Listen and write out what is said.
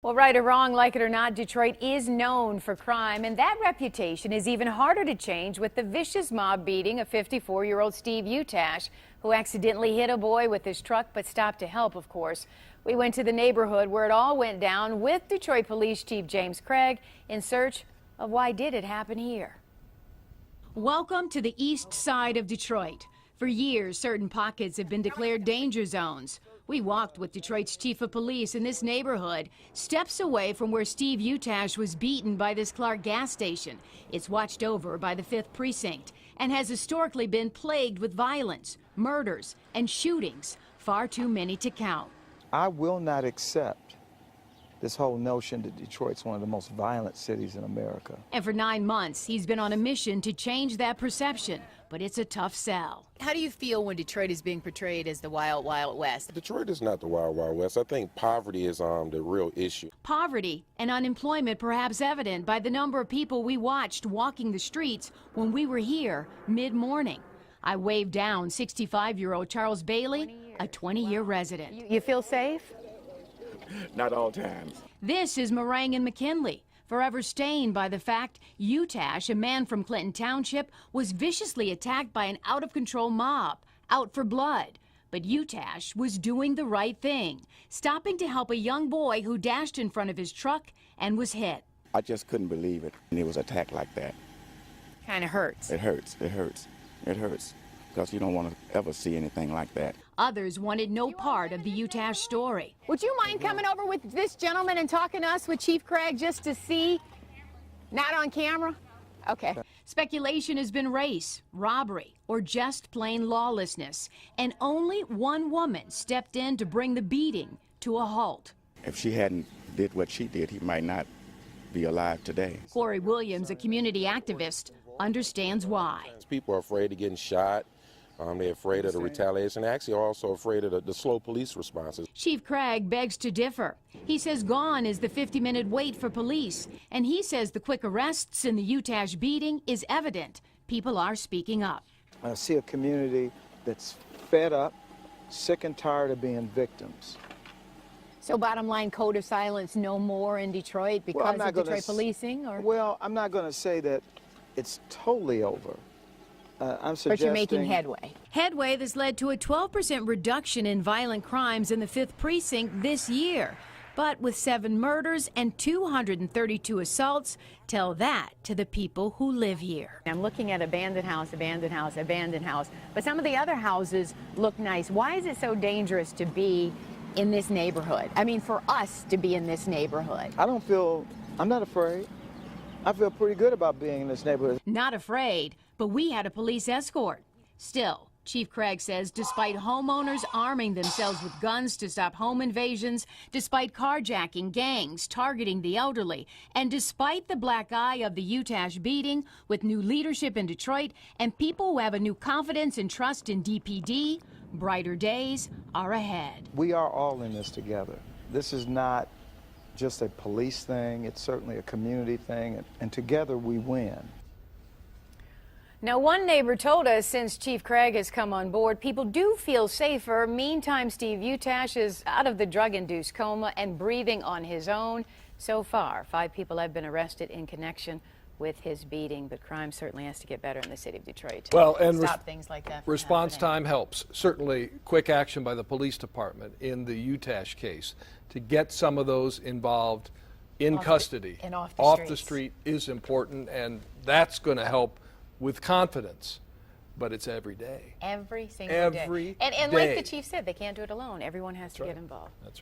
Well, right or wrong, like it or not, Detroit is known for crime, and that reputation is even harder to change with the vicious mob beating of 54-year-old Steve Utash, who accidentally hit a boy with his truck but stopped to help, of course. We went to the neighborhood where it all went down with Detroit Police Chief James Craig in search of why did it happen here. Welcome to the east side of Detroit. For years, certain pockets have been declared danger zones. We walked with Detroit's chief of police in this neighborhood, steps away from where Steve Utash was beaten by this Clark gas station. It's watched over by the 5th Precinct and has historically been plagued with violence, murders, and shootings, far too many to count. I will not accept this whole notion that Detroit's one of the most violent cities in America. And for 9 months, he's been on a mission to change that perception, but it's a tough sell. How do you feel when Detroit is being portrayed as the wild, wild west? Detroit is not the wild, wild west. I think poverty is the real issue. Poverty and unemployment perhaps evident by the number of people we watched walking the streets when we were here mid-morning. I waved down 65-year-old Charles Bailey, a 20-year resident. You feel safe? Not all times. This is Meringue and McKinley, forever stained by the fact Utash, a man from Clinton Township, was viciously attacked by an out-of-control mob, out for blood. But Utash was doing the right thing, stopping to help a young boy who dashed in front of his truck and was hit. I just couldn't believe it. And it was attacked like that. Kind of hurts. It hurts. It hurts. It hurts. Because you don't want to ever see anything like that. Others wanted no part of the Utash story. Would you mind coming over with this gentleman and talking to us with Chief Craig just to see? Not on camera? Okay. Speculation has been race, robbery, or just plain lawlessness. And only one woman stepped in to bring the beating to a halt. If she hadn't did what she did, he might not be alive today. Corey Williams, a community activist, understands why. People are afraid of getting shot. They're afraid of the retaliation. They're actually also afraid of the slow police responses. Chief Craig begs to differ. He says gone is the 50-minute wait for police, and he says the quick arrests in the Utash beating is evident. People are speaking up. I see a community that's fed up, sick and tired of being victims. So bottom line, code of silence no more in Detroit because of Detroit policing? Or? Well, I'm not going to say that it's totally over. I'm suggesting... But you're making headway. Headway that's led to a 12% reduction in violent crimes in the 5th Precinct this year. But with 7 murders and 232 assaults, tell that to the people who live here. I'm looking at abandoned house, abandoned house, abandoned house. But some of the other houses look nice. Why is it so dangerous to be in this neighborhood? I mean, for us to be in this neighborhood. I'm not afraid. I feel pretty good about being in this neighborhood. Not afraid, but we had a police escort. Still, Chief Craig says despite homeowners arming themselves with guns to stop home invasions, despite carjacking, gangs targeting the elderly, and despite the black eye of the Utash beating, with new leadership in Detroit and people who have a new confidence and trust in DPD, brighter days are ahead. We are all in this together. This is not just a police thing, it's certainly a community thing, and together we win. Now, one neighbor told us since Chief Craig has come on board, people do feel safer. Meantime, Steve Utash is out of the drug-induced coma and breathing on his own. So far, 5 people have been arrested in connection with his beating, but crime certainly has to get better in the city of Detroit to stop things like that from response happening. time helps. Certainly, quick action by the police department in the Utash case to get some of those involved in custody and off the street is important, and that's going to help with confidence. But it's every day. Every single day. And like the chief said, they can't do it alone. Everyone has to get involved. That's